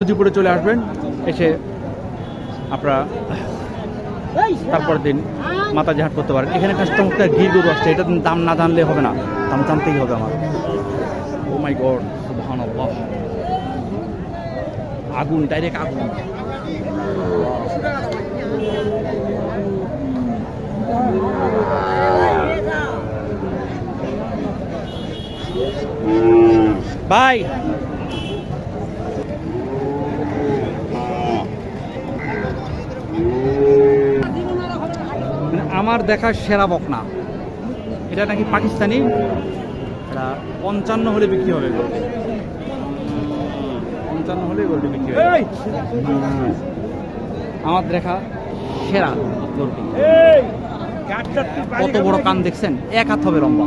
দুপুরে চলে আসবেন, এসে আপনারা তারপরের দিন মাতাজি হাট করতে পারেন। এখানে একটা চমৎকার গির গরু আসছে, এটা দাম না জানলে হবে না, দাম জানতেই হবে আমার। ও মাই গড, সুবহানাল্লাহ, আগুন, ডাইরেক্ট আগুন। ভাই আমার দেখা সেরা বকনা, এটা নাকি পাকিস্তানি, এটা 55 হলে বিক্রি হবে, 55 হলে গরুটি বিক্রি হবে। আমার দেখা সেরা গরুটি। কত বড় কান দেখছেন, 1 হাত হবে লম্বা।